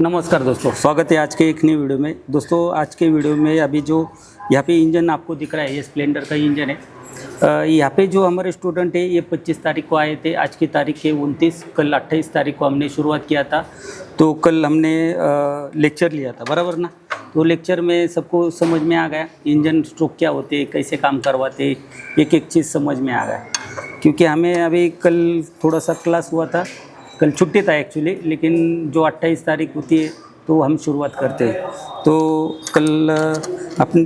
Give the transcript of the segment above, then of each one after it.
नमस्कार दोस्तों, स्वागत है आज के एक नई वीडियो में। दोस्तों आज के वीडियो में अभी जो यहाँ पे इंजन आपको दिख रहा है ये स्प्लेंडर का इंजन है। यहाँ पे जो हमारे स्टूडेंट है ये 25 तारीख को आए थे। आज की तारीख है 29, कल 28 तारीख को हमने शुरुआत किया था। तो कल हमने लेक्चर लिया था, बराबर ना। तो लेक्चर में सबको समझ में आ गया इंजन स्ट्रोक क्या होते, कैसे काम करवाते, एक एक चीज़ समझ में आ गया। क्योंकि हमें अभी कल थोड़ा सा क्लास हुआ था, कल छुट्टी था एक्चुअली, लेकिन जो 28 तारीख होती है तो हम शुरुआत करते हैं। तो कल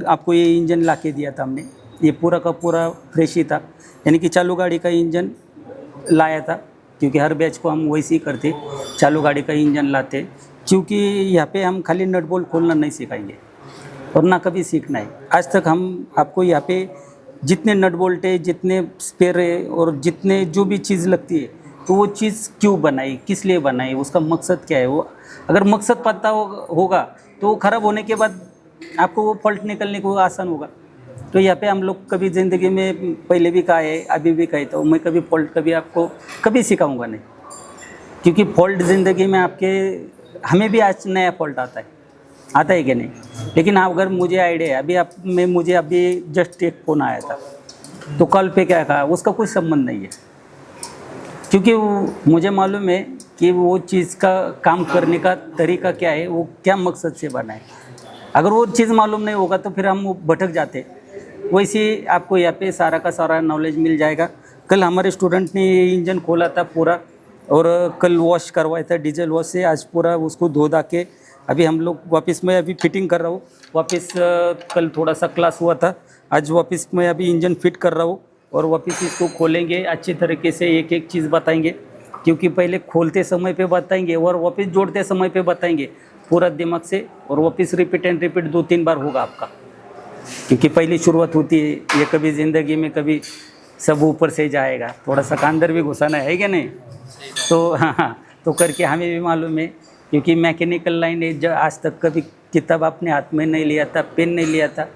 आपको ये इंजन ला के दिया था हमने, ये पूरा का पूरा फ्रेश ही था, यानी कि चालू गाड़ी का इंजन लाया था। क्योंकि हर बैच को हम वैसे ही करते, चालू गाड़ी का इंजन लाते। क्योंकि यहाँ पे हम खाली नट बोल्ट खोलना नहीं सिखाएंगे और ना कभी सीखना है। आज तक हम आपको यहाँ पे जितने नट बोल्ट है, जितने स्पेयर है और जितने जो भी चीज़ लगती है तो वो चीज़ क्यों बनाई, किस लिए बनाई, उसका मकसद क्या है, वो अगर मकसद पता होगा तो वो ख़राब होने के बाद आपको वो फॉल्ट निकलने को आसान होगा। तो यहाँ पे हम लोग कभी ज़िंदगी में पहले भी कहा है, अभी भी कहे, तो मैं कभी फॉल्ट कभी आपको कभी सिखाऊंगा नहीं। क्योंकि फॉल्ट ज़िंदगी में आपके, हमें भी आज नया फॉल्ट आता है कि नहीं। लेकिन अगर मुझे आइडिया है, मुझे अभी जस्ट एक फ़ोन आया था, तो कॉल पे क्या कहा उसका कोई संबंध नहीं है। क्योंकि मुझे मालूम है कि वो चीज़ का काम करने का तरीका क्या है, वो क्या मकसद से बना है। अगर वो चीज़ मालूम नहीं होगा तो फिर हम भटक जाते। वैसे आपको यहाँ पे सारा का सारा नॉलेज मिल जाएगा। कल हमारे स्टूडेंट ने ये इंजन खोला था पूरा, और कल वॉश करवाया था डीजल वॉश से। आज पूरा उसको धो धा के अभी हम लोग वापस मैं अभी फिटिंग कर रहा हूँ। वापस कल थोड़ा सा क्लास हुआ था, आज वापस मैं अभी इंजन फिट कर रहा हूँ और वापस इसको खोलेंगे, अच्छी तरीके से एक एक चीज़ बताएंगे। क्योंकि पहले खोलते समय पे बताएंगे और वापस जोड़ते समय पे बताएंगे पूरा दिमाग से, और वापस रिपीट एंड रिपीट 2-3 बार होगा आपका। क्योंकि पहली शुरुआत होती है ये, कभी ज़िंदगी में कभी सब ऊपर से जाएगा, थोड़ा सा अंदर भी घुसाना है क्या नहीं। तो हाँ, तो करके हमें भी मालूम है। क्योंकि मैकेनिकल लाइन है, जब आज तक कभी किताब अपने हाथ में नहीं लिया था, पेन नहीं लिया था,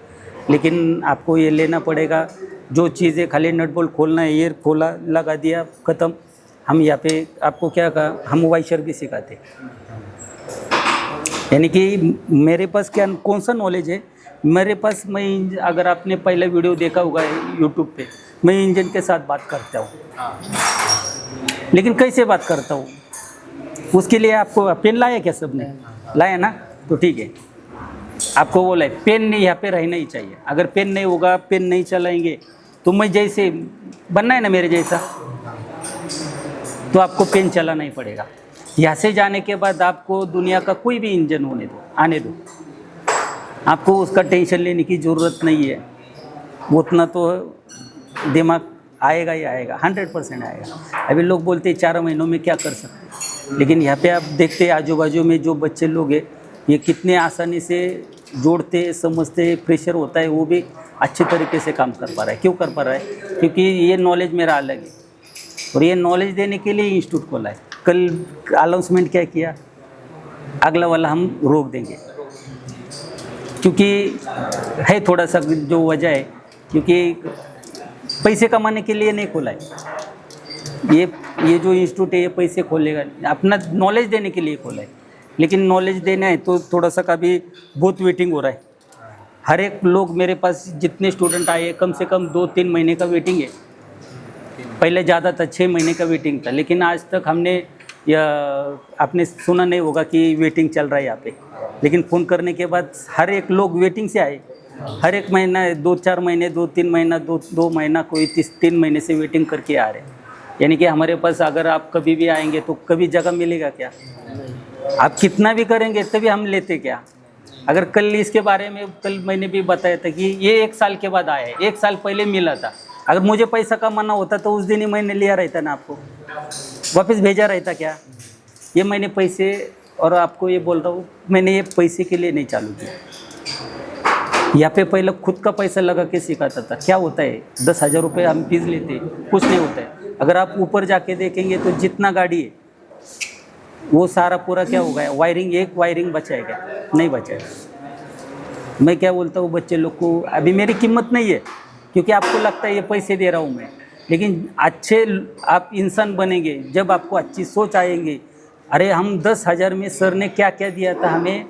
लेकिन आपको ये लेना पड़ेगा। जो चीज़ें खाली नट बोल्ट खोलना है, ये खोला, लगा दिया, ख़त्म। हम यहाँ पे आपको क्या कहा, हम वाइशर भी सिखाते। यानी कि मेरे पास क्या कौन सा नॉलेज है मेरे पास, मैं अगर आपने पहला वीडियो देखा होगा यूट्यूब पे, मैं इंजन के साथ बात करता हूँ। लेकिन कैसे बात करता हूँ उसके लिए आपको पेन लाया क्या, सबने लाया ना, तो ठीक है। आपको बोला है पेन नहीं यहाँ पे रहना ही चाहिए। अगर पेन नहीं होगा, पेन नहीं चलाएंगे, तो मैं जैसे बनना है ना मेरे जैसा, तो आपको पेन चलाना ही पड़ेगा। यहाँ से जाने के बाद आपको दुनिया का कोई भी इंजन आने दो, आपको उसका टेंशन लेने की ज़रूरत नहीं है। उतना तो दिमाग आएगा ही आएगा, 100% आएगा। अभी लोग बोलते हैं 4 महीनों में क्या कर सकते, लेकिन यहाँ पे आप देखते हैं आजू बाजू में जो बच्चे लोग हैं, ये कितने आसानी से जोड़ते, समझते, प्रेशर होता है वो भी अच्छे तरीके से काम कर पा रहा है। क्यों कर पा रहा है? क्योंकि ये नॉलेज मेरा अलग है, और ये नॉलेज देने के लिए इंस्टीट्यूट खोला है। कल अनाउंसमेंट क्या किया, अगला वाला हम रोक देंगे। क्योंकि है थोड़ा सा जो वजह है, क्योंकि पैसे कमाने के लिए नहीं खोला है ये जो इंस्टीट्यूट है, ये पैसे खोलेगा, अपना नॉलेज देने के लिए खोला है। लेकिन नॉलेज देना है तो थोड़ा सा कभी बहुत वेटिंग हो रहा है। हर एक लोग मेरे पास जितने स्टूडेंट आए, कम से कम 2-3 महीने का वेटिंग है। पहले ज़्यादा था, 6 महीने का वेटिंग था, लेकिन आज तक हमने या आपने सुना नहीं होगा कि वेटिंग चल रहा है यहाँ पे। लेकिन फ़ोन करने के बाद हर एक लोग वेटिंग से आए। हर एक महीना 2-4 महीने, 2-3 महीना, 2 महीना, कोई 3 महीने से वेटिंग करके आ रहे हैं। यानी कि हमारे पास अगर आप कभी भी आएंगे तो कभी जगह मिलेगा क्या? आप कितना भी करेंगे तभी हम लेते क्या? अगर कल इसके बारे में कल मैंने भी बताया था कि ये 1 साल के बाद आया है, 1 साल पहले मिला था। अगर मुझे पैसा कमाना होता तो उस दिन ही मैंने लिया रहता ना, आपको वापस भेजा रहता क्या? ये मैंने पैसे, और आपको ये बोल रहा हूँ, मैंने ये पैसे के लिए नहीं चालू किया। यहाँ पे पहले खुद का पैसा लगा के सिखाता था। क्या होता है, 10,000 रुपये हम फीस लेते, कुछ नहीं होता है। अगर आप ऊपर जाके देखेंगे तो जितना गाड़ी है वो सारा पूरा क्या हो गया, वायरिंग, एक वायरिंग बचाएगा नहीं बचाएगा। मैं क्या बोलता हूँ बच्चे लोग को, अभी मेरी कीमत नहीं है, क्योंकि आपको लगता है ये पैसे दे रहा हूँ मैं, लेकिन अच्छे आप इंसान बनेंगे जब आपको अच्छी सोच आएंगे, अरे हम 10,000 में सर ने क्या क्या दिया था हमें,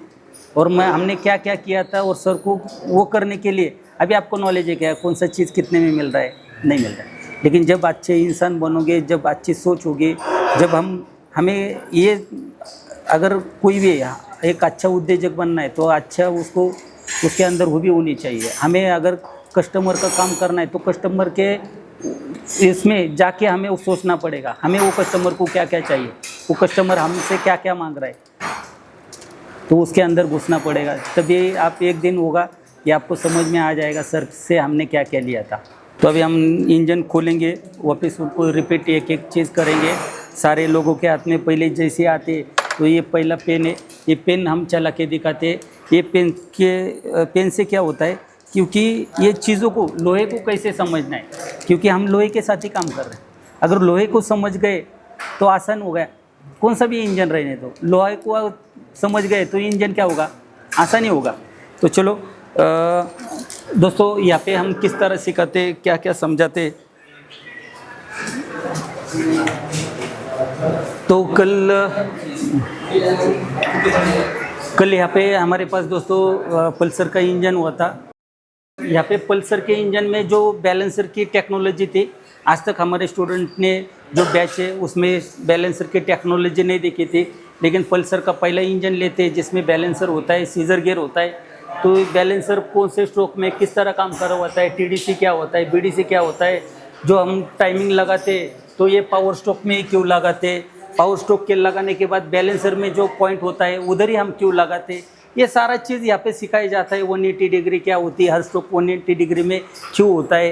और हमने क्या क्या किया था, और सर को वो करने के लिए अभी आपको नॉलेज है क्या, कौन सा चीज़ कितने में मिल रहा है, नहीं मिल रहा है। लेकिन जब अच्छे इंसान बनोगे, जब अच्छी सोच होगी, जब हमें ये, अगर कोई भी एक अच्छा उद्योजक बनना है तो अच्छा उसको उसके अंदर वो भी होनी चाहिए। हमें अगर कस्टमर का काम करना है तो कस्टमर के इसमें जाके हमें वो सोचना पड़ेगा, हमें वो कस्टमर को क्या क्या चाहिए, वो कस्टमर हमसे क्या क्या मांग रहा है, तो उसके अंदर घुसना पड़ेगा। तभी आप एक दिन होगा ये आपको समझ में आ जाएगा सर से हमने क्या क्या लिया था। तो अभी हम इंजन खोलेंगे, वापस उसको रिपीट एक एक चीज़ करेंगे। सारे लोगों के हाथ में पहले जैसे आते तो ये पहला पेन है, ये पेन हम चला के दिखाते। ये पेन से क्या होता है, क्योंकि ये चीज़ों को, लोहे को कैसे समझना है, क्योंकि हम लोहे के साथ ही काम कर रहे हैं। अगर लोहे को समझ गए तो आसान हो गया, कौन सा भी इंजन रहने दो, लोहे को समझ गए तो इंजन क्या होगा, आसानी होगा। तो चलो दोस्तों, यहाँ पे हम किस तरह सिखाते, क्या क्या समझाते। तो कल यहाँ पे हमारे पास दोस्तों पल्सर का इंजन हुआ था। यहाँ पे पल्सर के इंजन में जो बैलेंसर की टेक्नोलॉजी थी, आज तक हमारे स्टूडेंट ने जो बैच है उसमें बैलेंसर की टेक्नोलॉजी नहीं देखी थी। लेकिन पल्सर का पहला इंजन लेते हैं जिसमें बैलेंसर होता है, सीजर गियर होता है। तो बैलेंसर कौन से स्ट्रोक में किस तरह काम कर रहा होता है, टीडीसी क्या होता है, बीडीसी क्या होता है, जो हम टाइमिंग लगाते तो ये पावर स्ट्रोक में ही क्यों लगाते, पावर स्ट्रोक के लगाने के बाद बैलेंसर में जो पॉइंट होता है उधर ही हम क्यों लगाते, ये सारा चीज़ यहाँ पे सिखाया जाता है। 180 डिग्री क्या होती है, हर स्ट्रोक 180 डिग्री में क्यों होता है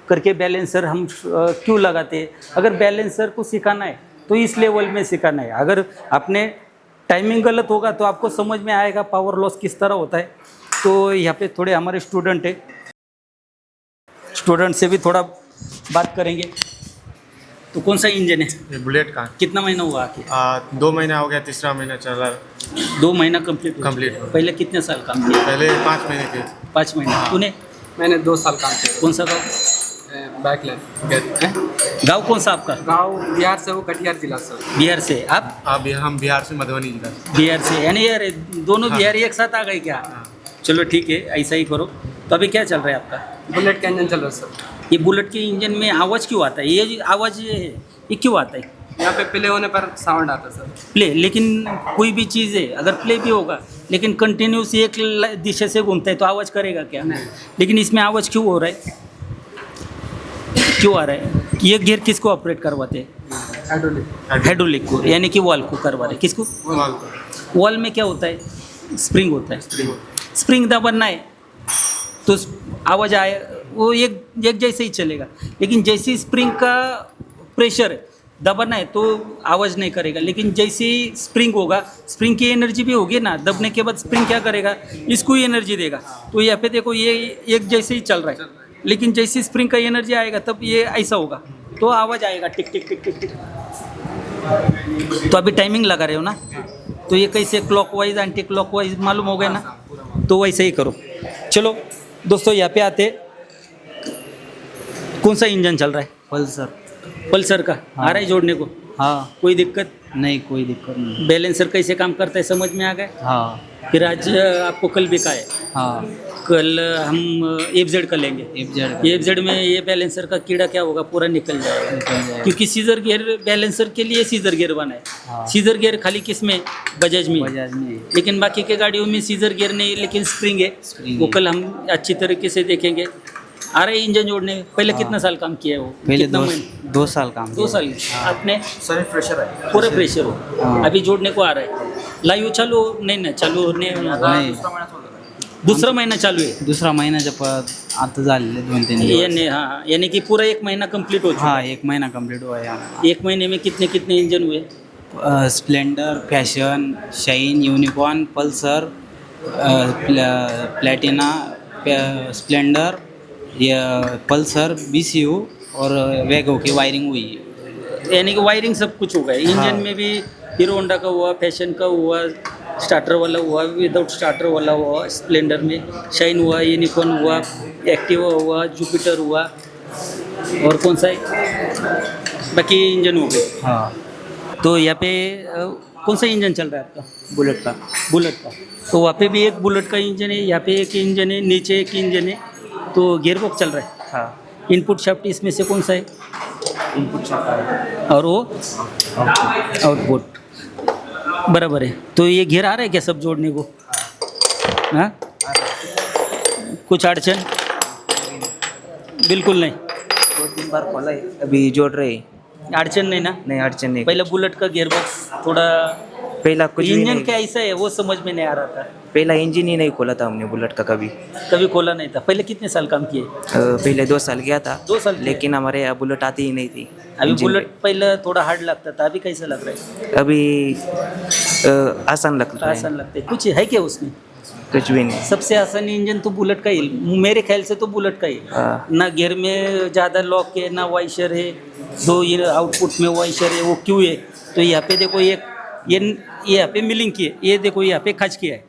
करके बैलेंसर हम क्यों लगाते हैं। अगर बैलेंसर को सिखाना है तो इस लेवल में सिखाना है। अगर आपने टाइमिंग गलत होगा तो आपको समझ में आएगा पावर लॉस किस तरह होता है। तो यहाँ पे थोड़े हमारे स्टूडेंट है, स्टूडेंट से भी थोड़ा बात करेंगे। तो कौन सा इंजन है? ये बुलेट का। कितना महीना हुआ आके? 2 महीना हो गया, तीसरा महीना चल रहा है। 2 महीना कंप्लीट। पहले कितने साल काम किया? पहले 5 महीने के। 5 महीने। तूने? मैंने 2 साल काम किया। कौन सा गाँव? बैकलैंड। गाँव कौन सा आपका? गाँव बिहार से, वो कटिहार जिला से। बिहार से आप? हम बिहार से, मधुबनी जिला। बिहार से, यानी यार दोनों बिहारी एक साथ आ गए क्या? चलो ठीक है, ऐसा ही करो। तो अभी क्या चल रहा है आपका? बुलेट का इंजन चल रहा है सर। ये बुलेट के इंजन में आवाज़ क्यों आता है? ये आवाज़ ये है, ये क्यों आता है? यहाँ पे प्ले होने पर साउंड आता है सर। प्ले, लेकिन कोई भी चीज़ है अगर प्ले भी होगा लेकिन कंटिन्यूस एक दिशा से घूमता है तो आवाज़ करेगा क्या? नहीं। लेकिन इसमें आवाज़ क्यों हो रहा है, क्यों आ रहा है? ये गियर किसको ऑपरेट करवाते हैं? हाइड्रोलिक को, यानी कि वॉल को करवा रहे। किसको? वॉल में क्या होता है? स्प्रिंग होता है। स्प्रिंग दबाना है तो आवाज़ आए, वो एक जैसे ही चलेगा। लेकिन जैसे स्प्रिंग का प्रेशर दबाना है तो आवाज़ नहीं करेगा। लेकिन जैसे ही स्प्रिंग होगा, स्प्रिंग की एनर्जी भी होगी ना, दबने के बाद स्प्रिंग क्या करेगा, इसको ही एनर्जी देगा। तो यहाँ पे देखो ये एक जैसे ही चल रहा है, लेकिन जैसे स्प्रिंग का एनर्जी आएगा तब ये ऐसा होगा तो आवाज़ आएगा tick tick tick tick tick. तो अभी टाइमिंग लगा रहे हो ना, तो ये कैसे क्लॉकवाइज एंटी क्लॉकवाइज मालूम हो गया ना, तो वैसे ही करो। चलो दोस्तों, यहाँ पे आते, कौन सा इंजन चल रहा है? पल्सर का। हाँ। आ रहा है जोड़ने को? हाँ। कोई दिक्कत नहीं, कोई दिक्कत नहीं। बैलेंसर कैसे काम करता है समझ में आ गए? हाँ फिर आज आपको कल भी का है, हाँ। कल हम एफजेड का लेंगे। एफजेड एफजेड में ये बैलेंसर का कीड़ा क्या होगा, पूरा निकल जाएगा। क्योंकि सीजर गियर बैलेंसर के लिए सीजर गियर बना है। हाँ। सीजर गियर खाली किस में? बजाज में। बजाज में। लेकिन बाकी के गाड़ियों में सीजर गियर नहीं, लेकिन स्प्रिंग है। स्प्रिंग वो है। कल हम अच्छी तरीके से देखेंगे। आ रहे इंजन जोड़ने में पहले हाँ। कितना साल काम किया है वो? पहले कितना 2 साल काम 2 साल। हाँ। आपने? सर फ्रेशर है। पूरे प्रेशर हो। हाँ। अभी जोड़ने को आ रहा है। लाइव चालू नहीं ना, चालू होने नाही, दूसरा महीना चालू है। दुसरा महिन्याच्या आता झालेले 2-3 दिवस. यानी हाँ, यानी कि पूरा 1 महीना कंप्लीट हो चुका हाँ, 1 महिना कंप्लीट हुआ है. है। 1 महीने में कितने कितने इंजन हुए? Splendor, fashion, shine, unicorn, Pulsar, Platina, Splendor, Pulsar, BCU और वैगो की वायरिंग हुई है. यानी कि वायरिंग सब कुछ हो गया। इंजन हाँ। में भी हीरो होंडा का हुआ, फैशन का हुआ, स्टार्टर वाला हुआ, विदाउट स्टार्टर वाला हुआ, स्प्लेंडर में शाइन हुआ, यूनिकॉर्न हुआ, एक्टिवा हुआ, जुपिटर हुआ, और कौन सा है बाकी इंजन हो गए। हाँ. तो यहाँ पे कौन सा इंजन चल रहा है आपका? बुलेट का। बुलेट का। तो वहाँ पे भी एक बुलेट का इंजन है, यहाँ पे एक इंजन है, नीचे एक इंजन है, तो गियरबॉक्स चल रहा है। हाँ, इनपुट शाफ्ट इसमें से कौन सा है? इनपुट शाफ्ट और वो आउटपुट, बराबर है। तो ये घेर आ रहा है क्या सब जोड़ने को? हाँ, कुछ अड़चन? बिल्कुल नहीं, 2-3 बार खोला है, अभी जोड़ रहे हैं। अड़चन नहीं ना? नहीं, अड़चन नहीं। पहले बुलेट का गियरबॉक्स थोड़ा पहला कुछ भी इंजन नहीं, क्या ऐसा है वो समझ में नहीं आ रहा था, पहला इंजन ही नहीं खोला था हमने बुलेट का कभी। कभी खोला नहीं था। पहले कितने साल काम किए? पहले 2 साल गया था, 2 साल किए? लेकिन हमारे यहाँ बुलेट आती ही नहीं थी। अभी इंजन बुलेट पहले थोड़ा हार्ड लगता था, अभी कैसा लग रहा है? पे। अभी आसान लगता है, आसान लगता है। कुछ है क्या उसमें? कुछ भी नहीं। सबसे आसान इंजन तो बुलेट का ही, मेरे ख्याल से तो बुलेट का ही। हाँ। ना गियर में ज़्यादा लॉक है, ना वाइशर है, दो ये आउटपुट में वाइशर है, वो क्यों है? तो यहाँ पे देखो एक ये यहाँ पे मिलिंग की है, ये देखो यहाँ पे खच किया है।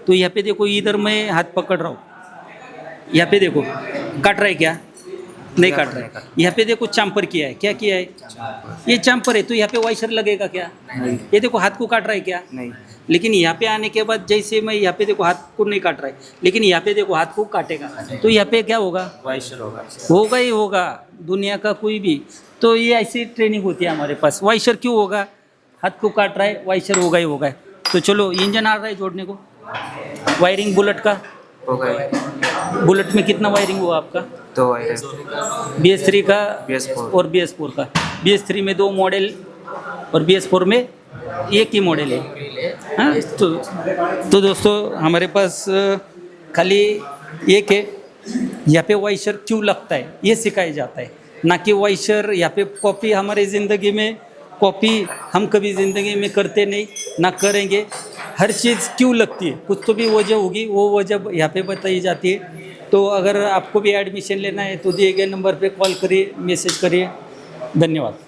तो यहाँ पे देखो इधर मैं हाथ पकड़ रहा हूँ, यहाँ पे देखो काट रहा है क्या? नहीं काट रहा है। यहाँ पे देखो चैम्पर किया है, क्या किया है? ये चैम्पर है, तो यहाँ पे वाइशर लगेगा क्या? नहीं। ये देखो हाथ को काट रहा है क्या? नहीं। लेकिन यहाँ पे आने के बाद जैसे मैं यहाँ पे देखो हाथ को नहीं काट रहा है, लेकिन यहाँ पे देखो हाथ को काटेगा, तो यहाँ पे क्या होगा? वाइशर होगा। होगा ही होगा, दुनिया का कोई भी। तो ये ऐसी ट्रेनिंग होती है हमारे पास। वाइशर क्यों होगा? हाथ को काट रहा है, वाइशर होगा ही होगा। तो चलो इंजन आ रहा है जोड़ने को। वायरिंग बुलेट का हो गए। बुलेट में कितना वायरिंग हुआ आपका? 2 वायर। BS3 का BS4 और BS4 का। BS3 में 2 मॉडल और BS4 में एक ही मॉडल है। हाँ, तो दोस्तों हमारे पास खाली एक है। यहाँ पे वाइशर क्यों लगता है ये सिखाया जाता है, ना कि वाइशर यहाँ पे कॉपी। हमारे ज़िंदगी में कॉपी हम कभी ज़िंदगी में करते नहीं, ना करेंगे। हर चीज़ क्यों लगती है, कुछ तो भी वजह होगी, वो वजह यहाँ पे बताई जाती है। तो अगर आपको भी एडमिशन लेना है तो दिए गए नंबर पे कॉल करिए, मैसेज करिए। धन्यवाद।